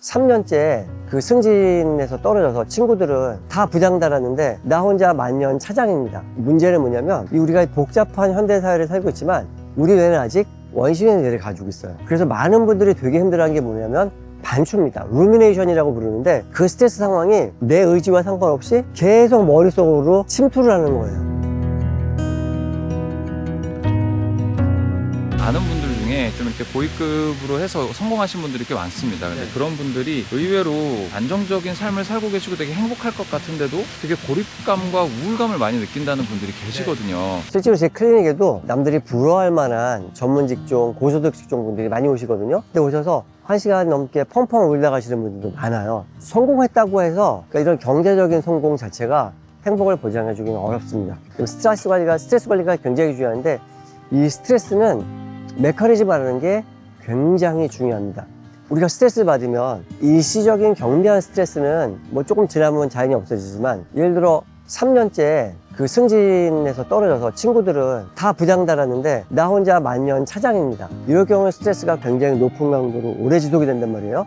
3년째 그 승진에서 떨어져서 친구들은 다 부장 달았는데 나 혼자 만년 차장입니다. 문제는 뭐냐면 우리가 복잡한 현대사회를 살고 있지만 우리 뇌는 아직 원시의 뇌를 가지고 있어요. 그래서 많은 분들이 되게 힘들어하는 게 뭐냐면 반추입니다. 루미네이션이라고 부르는데 그 스트레스 상황이 내 의지와 상관없이 계속 머릿속으로 침투를 하는 거예요. 아는 분들 중에 좀 이렇게 고위급으로 해서 성공하신 분들이 꽤 많습니다. 근데 그런 분들이 의외로 안정적인 삶을 살고 계시고 되게 행복할 것 같은데도 되게 고립감과 우울감을 많이 느낀다는 분들이 계시거든요. 실제로 제 클리닉에도 남들이 부러워할 만한 전문 직종, 고소득 직종 분들이 많이 오시거든요. 근데 오셔서 1시간 넘게 펑펑 울다 가시는 분들도 많아요. 성공했다고 해서 그러니까 이런 경제적인 성공 자체가 행복을 보장해 주기는 어렵습니다. 스트레스 관리가 굉장히 중요한데 이 스트레스는 메커니즘이라는 게 굉장히 중요합니다. 우리가 스트레스를 받으면 일시적인 경미한 스트레스는 뭐 조금 지나면 자연히 없어지지만 예를 들어 3년째 그 승진에서 떨어져서 친구들은 다 부장 달았는데 나 혼자 만년 차장입니다. 이럴 경우에 스트레스가 굉장히 높은 강도로 오래 지속이 된단 말이에요.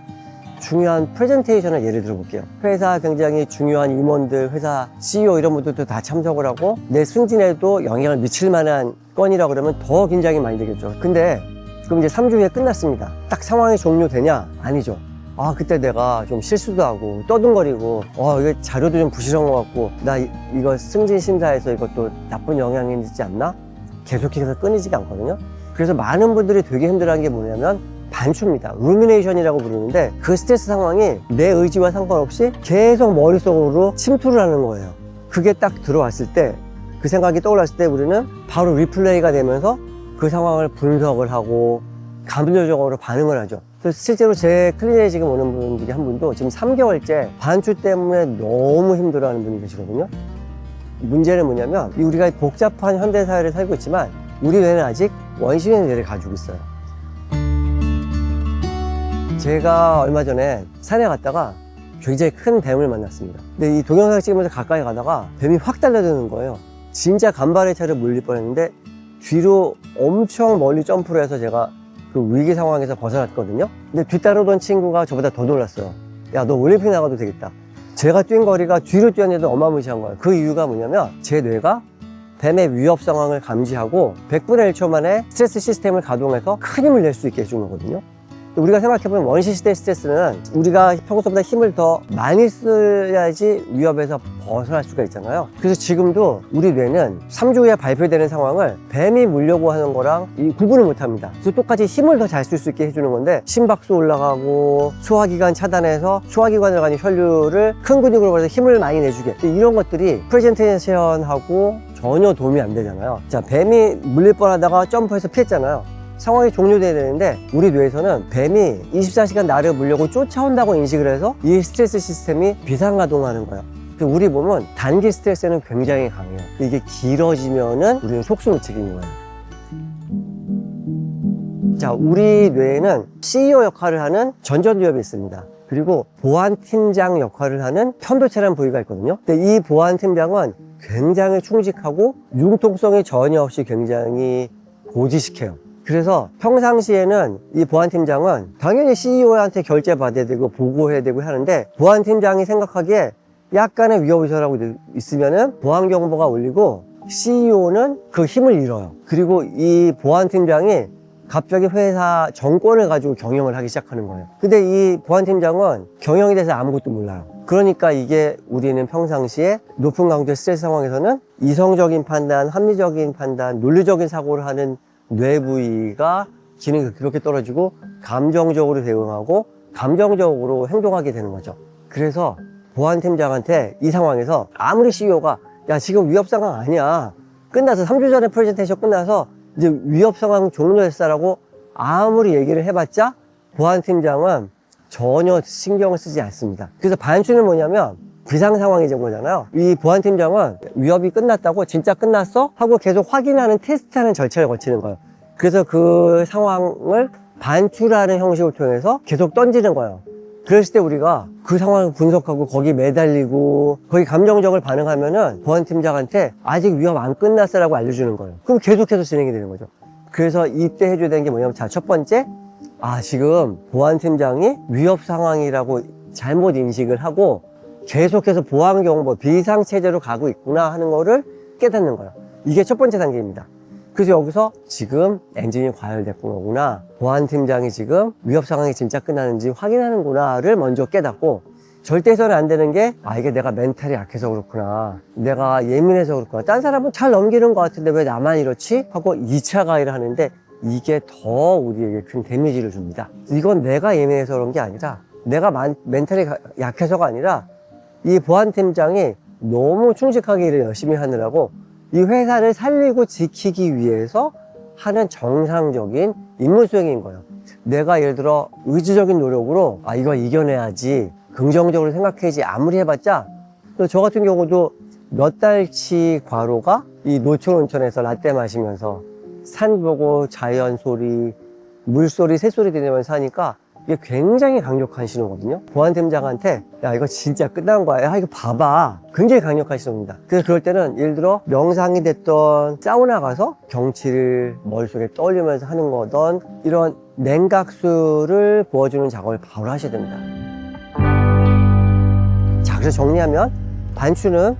중요한 프레젠테이션을 예를 들어 볼게요. 회사 굉장히 중요한 임원들, 회사 CEO 이런 분들도 다 참석을 하고 내 승진에도 영향을 미칠 만한 건이라 그러면 더 긴장이 많이 되겠죠. 근데 그럼 이제 3주 후에 끝났습니다. 딱 상황이 종료되냐? 아니죠. 아, 그때 내가 좀 실수도 하고 떠듬거리고 이거 자료도 좀 부실한 것 같고 나 이거 승진 심사에서 이것도 나쁜 영향이 있지 않나? 계속해서 끊이지가 않거든요. 그래서 많은 분들이 되게 힘들어하는 게 뭐냐면 반추입니다. 루미네이션이라고 부르는데 그 스트레스 상황이 내 의지와 상관없이 계속 머릿속으로 침투를 하는 거예요. 그게 딱 들어왔을 때 그 생각이 떠올랐을 때 우리는 바로 리플레이가 되면서 그 상황을 분석을 하고 감정적으로 반응을 하죠. 그래서 실제로 제 클리닉에 지금 오는 분들이 한 분도 지금 3개월째 반추 때문에 너무 힘들어하는 분이 계시거든요. 문제는 뭐냐면 우리가 복잡한 현대사회를 살고 있지만 우리 뇌는 아직 원시의 뇌를 가지고 있어요. 제가 얼마 전에 산에 갔다가 굉장히 큰 뱀을 만났습니다. 근데 이 동영상 찍으면서 가까이 가다가 뱀이 확 달려드는 거예요. 진짜 간발의 차를 물릴 뻔했는데 뒤로 엄청 멀리 점프를 해서 제가 그 위기 상황에서 벗어났거든요. 근데 뒤따르던 친구가 저보다 더 놀랐어요. 야, 너 올림픽 나가도 되겠다. 제가 뛴 거리가 뒤로 뛰었는데도 어마무시한 거예요. 그 이유가 뭐냐면 제 뇌가 뱀의 위협 상황을 감지하고 100분의 1초 만에 스트레스 시스템을 가동해서 큰 힘을 낼 수 있게 해주는 거거든요. 우리가 생각해보면 원시시대 스트레스는 우리가 평소보다 힘을 더 많이 써야지 위협에서 벗어날 수가 있잖아요. 그래서 지금도 우리 뇌는 3주 후에 발표되는 상황을 뱀이 물려고 하는 거랑 구분을 못합니다. 그래서 똑같이 힘을 더 잘 쓸 수 있게 해주는 건데 심박수 올라가고 소화기관 차단해서 소화기관을 가는 혈류를 큰 근육으로 벌여서 힘을 많이 내주게, 이런 것들이 프레젠테이션하고 전혀 도움이 안 되잖아요. 자, 뱀이 물릴 뻔하다가 점프해서 피했잖아요. 상황이 종료돼야 되는데 우리 뇌에서는 뱀이 24시간 나를 물려고 쫓아온다고 인식을 해서 이 스트레스 시스템이 비상가동하는 거예요. 우리 몸은 단기 스트레스는 굉장히 강해요. 이게 길어지면은 우리는 속수무책인 거예요. 자, 우리 뇌에는 CEO 역할을 하는 전전두엽이 있습니다. 그리고 보안팀장 역할을 하는 편도체라는 부위가 있거든요. 근데 이 보안팀장은 굉장히 충직하고 융통성이 전혀 없이 굉장히 고지식해요. 그래서 평상시에는 이 보안팀장은 당연히 CEO한테 결제받아야 되고 보고해야 되고 하는데 보안팀장이 생각하기에 약간의 위협의식하고 있으면은 보안경보가 울리고 CEO는 그 힘을 잃어요. 그리고 이 보안팀장이 갑자기 회사 정권을 가지고 경영을 하기 시작하는 거예요. 근데 이 보안팀장은 경영에 대해서 아무것도 몰라요. 그러니까 이게 우리는 평상시에 높은 강도의 스트레스 상황에서는 이성적인 판단, 합리적인 판단, 논리적인 사고를 하는 뇌 부위가 기능이 그렇게 떨어지고 감정적으로 대응하고 감정적으로 행동하게 되는 거죠. 그래서 보안팀장한테 이 상황에서 아무리 CEO가 야, 지금 위협 상황 아니야, 끝나서 3주 전에 프레젠테이션 끝나서 이제 위협 상황 종료했어라고 아무리 얘기를 해봤자 보안팀장은 전혀 신경을 쓰지 않습니다. 그래서 반추는 뭐냐면 비상 상황이 된 거잖아요. 이 보안팀장은 위협이 끝났다고 진짜 끝났어? 하고 계속 확인하는 테스트하는 절차를 거치는 거예요. 그래서 그 상황을 반추라는 형식을 통해서 계속 던지는 거예요. 그랬을 때 우리가 그 상황을 분석하고 거기 매달리고 거기 감정적으로 반응하면은 보안팀장한테 아직 위협 안 끝났어라고 알려주는 거예요. 그럼 계속해서 진행이 되는 거죠. 그래서 이때 해줘야 되는 게 뭐냐면, 자, 첫 번째, 아, 지금 보안팀장이 위협 상황이라고 잘못 인식을 하고 계속해서 보안경보 비상체제로 가고 있구나 하는 거를 깨닫는 거예요. 이게 첫 번째 단계입니다. 그래서 여기서 지금 엔진이 과열됐던 거구나, 보안팀장이 지금 위협 상황이 진짜 끝나는지 확인하는구나를 먼저 깨닫고, 절대 해서는 안 되는 게, 아, 이게 내가 멘탈이 약해서 그렇구나, 내가 예민해서 그렇구나, 딴 사람은 잘 넘기는 것 같은데 왜 나만 이렇지? 하고 2차 가해를 하는데, 이게 더 우리에게 큰 데미지를 줍니다. 이건 내가 예민해서 그런 게 아니라, 내가 멘탈이 약해서가 아니라, 이 보안팀장이 너무 충직하게 일을 열심히 하느라고 이 회사를 살리고 지키기 위해서 하는 정상적인 임무 수행인 거예요. 내가 예를 들어 의지적인 노력으로, 아, 이거 이겨내야지, 긍정적으로 생각해야지 아무리 해봤자, 또 저 같은 경우도 몇 달치 과로가 이 노천 온천에서 라떼 마시면서 산 보고 자연 소리, 물소리, 새소리 들으면서 하니까 이게 굉장히 강력한 신호거든요. 보안팀장한테, 야, 이거 진짜 끝난 거야, 야, 이거 봐봐, 굉장히 강력한 신호입니다. 그래서 그럴 때는 예를 들어 명상이 됐던, 사우나 가서 경치를 머릿속에 떠올리면서 하는 거던, 이런 냉각수를 부어주는 작업을 바로 하셔야 됩니다. 자, 그래서 정리하면, 반추는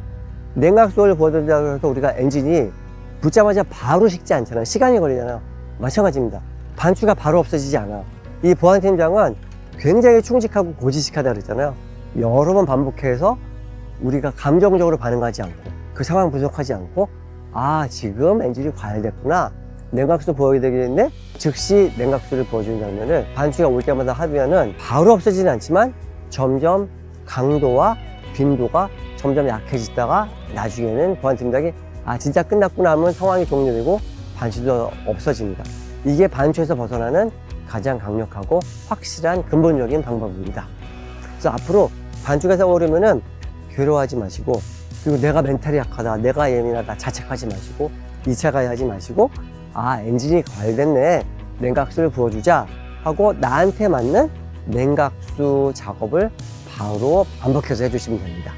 냉각수를 부어준다고 해서 우리가 엔진이 붙자마자 바로 식지 않잖아요. 시간이 걸리잖아요. 마찬가지입니다. 반추가 바로 없어지지 않아요. 이 보안팀장은 굉장히 충직하고 고지식하다 그랬잖아요. 여러 번 반복해서 우리가 감정적으로 반응하지 않고, 그 상황 분석하지 않고, 아, 지금 엔진이 과열됐구나, 냉각수 부어야 되겠네, 즉시 냉각수를 부어주는 장면을 반추가 올 때마다 하면은 바로 없어지진 않지만 점점 강도와 빈도가 점점 약해지다가 나중에는 보안팀장이, 아, 진짜 끝났구나 하면 상황이 종료되고 반추도 없어집니다. 이게 반추에서 벗어나는 가장 강력하고 확실한 근본적인 방법입니다. 그래서 앞으로 반추가 오르면은 괴로워하지 마시고, 그리고 내가 멘탈이 약하다, 내가 예민하다 자책하지 마시고, 2차 가해하지 마시고, 아, 엔진이 과열됐네, 냉각수를 부어주자 하고 나한테 맞는 냉각수 작업을 바로 반복해서 해주시면 됩니다.